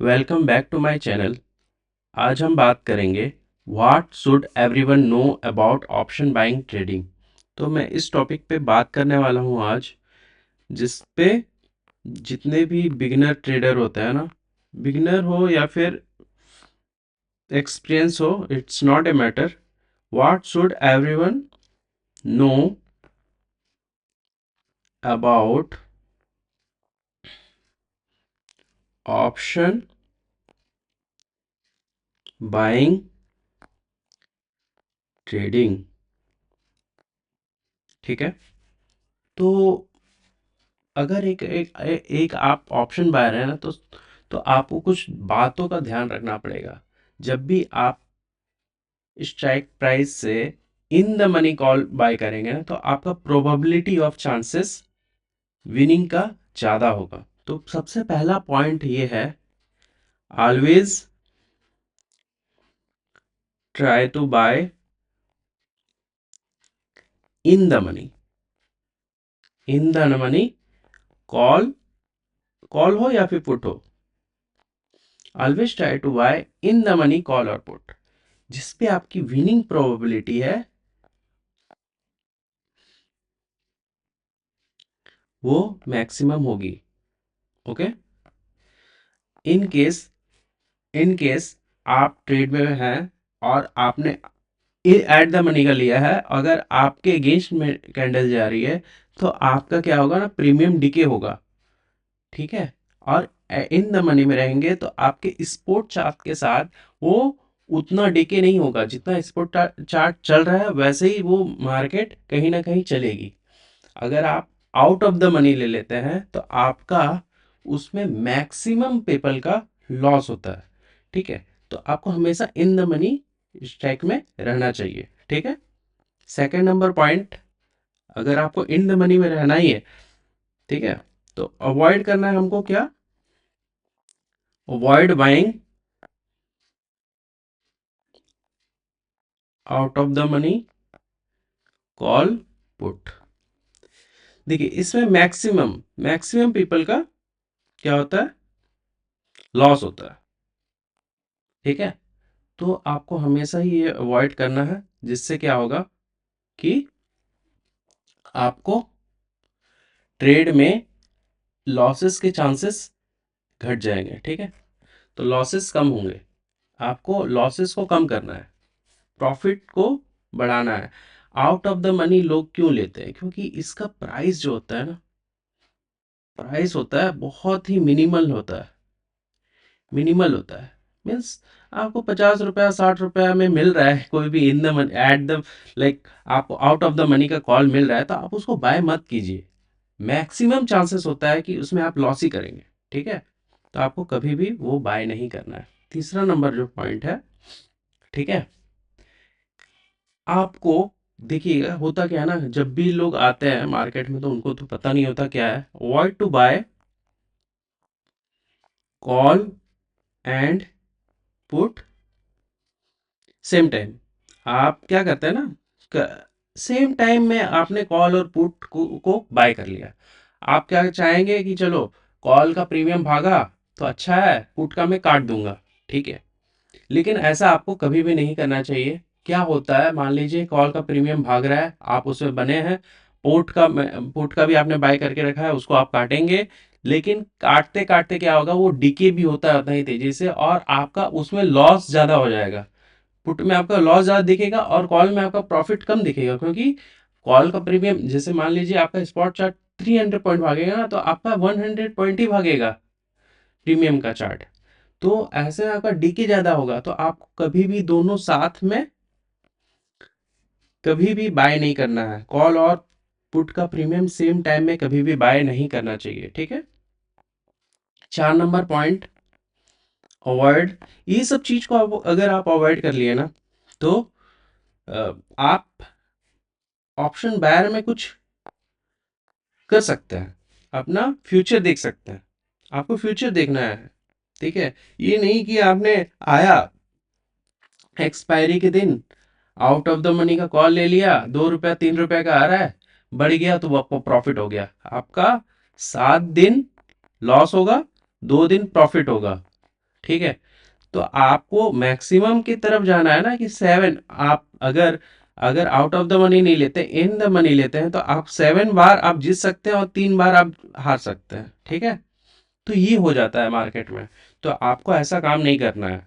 Welcome back to my channel. आज हम बात करेंगे what should everyone know about option buying trading. तो मैं इस टॉपिक पे बात करने वाला हूँ आज, जिस पे जितने भी बिगिनर ट्रेडर होते हैं ना, बिगिनर हो या फिर एक्सपीरियंस हो, it's not a matter. What should everyone know about option buying trading. ठीक है। तो अगर एक आप ऑप्शन बायर है ना, तो आपको कुछ बातों का ध्यान रखना पड़ेगा। जब भी आप स्ट्राइक प्राइस से in the money call buy करेंगे ना, तो आपका प्रोबेबिलिटी ऑफ चांसेस विनिंग का ज़्यादा होगा। तो सबसे पहला पॉइंट ये है, always try to buy in the money. In the money call, call हो या फिर पुट हो, always try to buy in the money call और पुट, जिसपे आपकी विनिंग प्रोबेबिलिटी है वो मैक्सिमम होगी। Okay. In case in case आप ट्रेड में हैं और आपने एट द मनी का लिया है, अगर आपके अगेंस्ट में कैंडल जा रही है, तो आपका क्या होगा ना, प्रीमियम डिके होगा। ठीक है। और इन द मनी में रहेंगे तो आपके स्पोर्ट चार्ट के साथ वो उतना डिके नहीं होगा। जितना स्पोर्ट चार्ट चल रहा है वैसे ही वो मार्केट कहीं ना कहीं चलेगी। अगर आप आउट ऑफ द मनी ले लेते हैं तो आपका उसमें मैक्सिमम पेपल का लॉस होता है। ठीक है। तो आपको हमेशा इन द मनी स्ट्राइक में रहना चाहिए। ठीक है। सेकंड नंबर पॉइंट, अगर आपको इन द मनी में रहना ही है, ठीक है, तो अवॉइड करना है हमको क्या, avoid buying out of the money call put. देखिए, इसमें मैक्सिमम मैक्सिमम पीपल का क्या होता है, लॉस होता है। ठीक है। तो आपको हमेशा ही ये अवॉइड करना है, जिससे क्या होगा कि आपको ट्रेड में लॉसेस के चांसेस घट जाएंगे। ठीक है। तो लॉसेस कम होंगे। आपको लॉसेस को कम करना है, प्रॉफिट को बढ़ाना है। आउट ऑफ द मनी लोग क्यों लेते हैं? क्योंकि इसका प्राइस जो होता है ना, प्राइस होता है बहुत ही मिनिमल होता है। मिनिमल होता है मीन्स आपको 50 रुपया 60 रुपया में मिल रहा है, कोई भी in the at the like आपको आउट ऑफ द मनी का कॉल मिल रहा है, तो आप उसको बाय मत कीजिए। मैक्सिमम चांसेस होता है कि उसमें आप लॉस ही करेंगे। ठीक है। तो आपको कभी भी वो बाय नहीं करना है। तीसरा नंबर जो पॉइंट है, ठीक है, आपको देखिएगा होता क्या है ना, जब भी लोग आते हैं मार्केट में तो उनको तो पता नहीं होता क्या है, avoid to buy call and put same time. आप क्या करते हैं ना, सेम टाइम में आपने कॉल और पुट को बाय कर लिया। आप क्या चाहेंगे कि चलो, कॉल का प्रीमियम भागा तो अच्छा है, पुट का मैं काट दूंगा। ठीक है। लेकिन ऐसा आपको कभी भी नहीं करना चाहिए। क्या होता है, मान लीजिए कॉल का प्रीमियम भाग रहा है, आप उसमें बने हैं, पुट का भी आपने बाय करके रखा है, उसको आप काटेंगे। लेकिन काटते काटते क्या होगा, वो डीके भी होता है उतना ही तेजी से, और आपका उसमें लॉस ज्यादा हो जाएगा। पुट में आपका लॉस ज़्यादा दिखेगा और कॉल में आपका प्रॉफिट कम दिखेगा, क्योंकि कॉल का प्रीमियम, जैसे मान लीजिए आपका स्पॉट चार्ट 300 पॉइंट भागेगा ना, तो आपका 100 पॉइंट ही भागेगा प्रीमियम का चार्ट। तो ऐसे में आपका डीके ज़्यादा होगा, तो आपको कभी भी दोनों साथ में कभी भी बाय नहीं करना है। कॉल और पुट का प्रीमियम सेम टाइम में कभी भी बाय नहीं करना चाहिए। ठीक है। 4 नंबर पॉइंट, अवॉइड, ये सब चीज को अगर आप अवॉइड कर लिए ना, तो आप ऑप्शन बायर में कुछ कर सकते हैं, अपना फ्यूचर देख सकते हैं। आपको फ्यूचर देखना है। ठीक है। ये नहीं कि आपने आया एक्सपायरी के दिन, आउट ऑफ द मनी का कॉल ले लिया, 2 रुपया 3 रुपया का आ रहा है, बढ़ गया तो वो आपको प्रॉफिट हो गया। आपका 7 दिन लॉस होगा, 2 दिन प्रॉफिट होगा। ठीक है? तो आपको मैक्सिमम की तरफ जाना है ना कि 7। आप अगर अगर आउट ऑफ द मनी नहीं लेते, इन द मनी लेते हैं, तो आप 7 बार आप जीत सकते हैं और 3 बार आप हार सकते हैं, ठीक है? तो ये हो जाता है मार्केट में। तो आपको ऐसा काम नहीं करना है।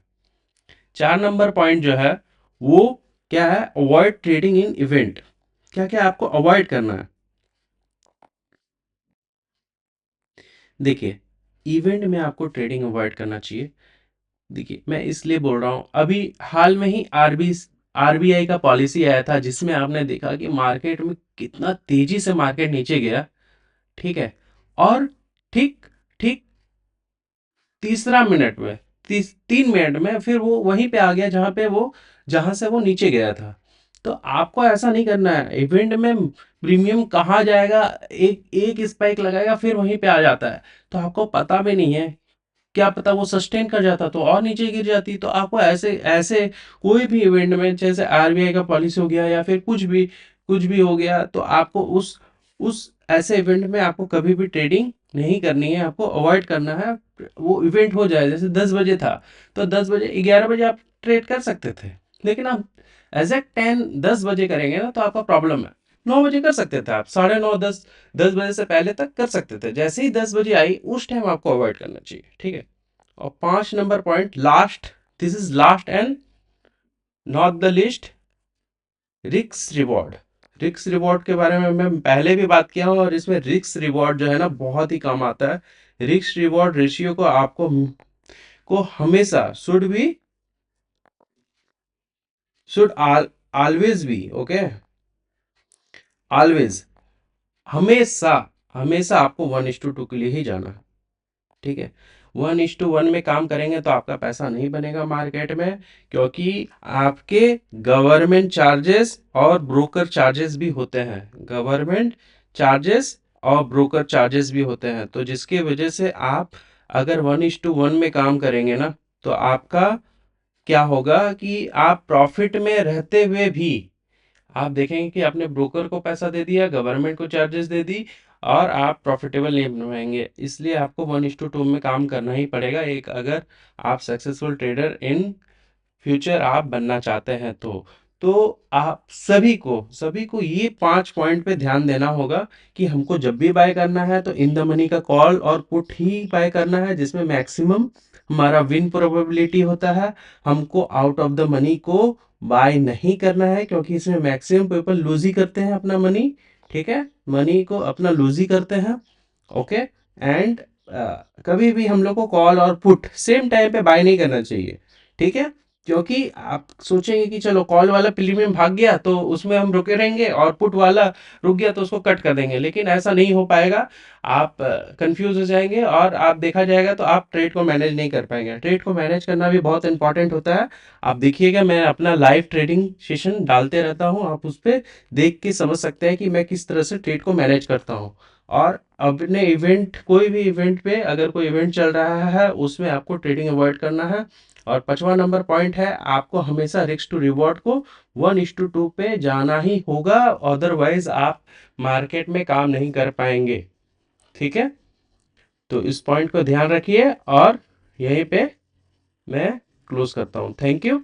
4 नंबर पॉइंट जो है वो क्या है? Avoid trading in event. क्या क्या आपको अवॉइड करना है? देखिए, इवेंट में आपको ट्रेडिंग अवॉइड करना चाहिए। देखिए, मैं इसलिए बोल रहा हूँ, अभी हाल में ही आरबीआई का पॉलिसी आया था जिसमें आपने देखा कि मार्केट में कितना तेजी से मार्केट नीचे गया, ठीक है? और ठीक ठीक तीसरा मिनट में, 3 मिनट में फिर वो वहीं पे आ गया जहां से वो नीचे गया था। तो आपको ऐसा नहीं करना है। इवेंट में प्रीमियम कहाँ जाएगा, एक एक स्पाइक लगाएगा फिर वहीं पे आ जाता है, तो आपको पता भी नहीं है। क्या पता वो सस्टेन कर जाता तो और नीचे गिर जाती। तो आपको ऐसे ऐसे कोई भी इवेंट में, जैसे आरबीआई का पॉलिसी हो गया या फिर कुछ भी हो गया, तो आपको उस ऐसे इवेंट में आपको कभी भी ट्रेडिंग नहीं करनी है, आपको अवॉइड करना है। वो इवेंट हो जाए, जैसे 10 बजे था, तो 10 बजे 11 बजे आप ट्रेड कर सकते थे, लेकिन आप एग्जैक्ट 10 बजे करेंगे ना तो आपका प्रॉब्लम है। 9 बजे कर सकते थे आप, 9:30 10 बजे से पहले तक कर सकते थे। जैसे ही 10 बजे आई उस टाइम आपको अवॉइड करना चाहिए, ठीक है? और 5 number point, last, this is last and not the list, रिक्स रिवॉर्ड। रिक्स रिवॉर्ड के बारे में मैं पहले भी बात किया हूँ, और इसमें रिक्स रिवॉर्ड जो है ना बहुत ही कम आता है। रिक्स रिवॉर्ड रेशियो को आपको को हमेशा should always be okay, always, हमेशा हमेशा आपको 1:2 के लिए ही जाना है, ठीक है? 1:1 में काम करेंगे तो आपका पैसा नहीं बनेगा मार्केट में, क्योंकि आपके गवर्नमेंट चार्जेस और ब्रोकर चार्जेस भी होते हैं। गवर्नमेंट चार्जेस और ब्रोकर चार्जेस भी होते हैं, तो जिसकी वजह से आप अगर 1:1 में काम करेंगे ना, तो आपका क्या होगा कि आप प्रॉफिट में रहते हुए भी आप देखेंगे कि आपने ब्रोकर को पैसा दे दिया, गवर्नमेंट को चार्जेस दे दी, और आप प्रॉफिटेबल नहीं बन पाएंगे। इसलिए आपको 1:2 में काम करना ही पड़ेगा, एक अगर आप सक्सेसफुल ट्रेडर इन फ्यूचर आप बनना चाहते हैं तो आप सभी को ये 5 पॉइंट पे ध्यान देना होगा कि हमको जब भी बाय करना है तो इन द मनी का कॉल और पुट ही बाय करना है, जिसमें मैक्सिमम हमारा विन प्रोबेबिलिटी होता है। हमको आउट ऑफ द मनी को बाय नहीं करना है, क्योंकि इसमें मैक्सिमम पीपल लूज ही करते हैं अपना मनी, ठीक है? मनी को अपना लूज ही करते हैं, ओके? एंड कभी भी हम लोग को कॉल और पुट सेम टाइम पे बाय नहीं करना चाहिए, ठीक है? क्योंकि आप सोचेंगे कि चलो कॉल वाला प्रीमियम भाग गया तो उसमें हम रुके रहेंगे, और पुट वाला रुक गया तो उसको कट कर देंगे, लेकिन ऐसा नहीं हो पाएगा। आप कंफ्यूज हो जाएंगे और आप देखा जाएगा तो आप ट्रेड को मैनेज नहीं कर पाएंगे। ट्रेड को मैनेज करना भी बहुत इंपॉर्टेंट होता है। आप देखिएगा, मैं अपना लाइव ट्रेडिंग सेशन डालते रहता हूँ, आप उस पर देख के समझ सकते हैं कि मैं किस तरह से ट्रेड को मैनेज करता हूँ। और अपने इवेंट, कोई भी इवेंट पे अगर कोई इवेंट चल रहा है उसमें आपको ट्रेडिंग अवॉइड करना है। और 5वां नंबर पॉइंट है, आपको हमेशा रिस्क टू रिवॉर्ड को 1:2 पे जाना ही होगा, अदरवाइज आप मार्केट में काम नहीं कर पाएंगे, ठीक है? तो इस पॉइंट को ध्यान रखिए, और यहीं पे मैं क्लोज करता हूँ। Thank you.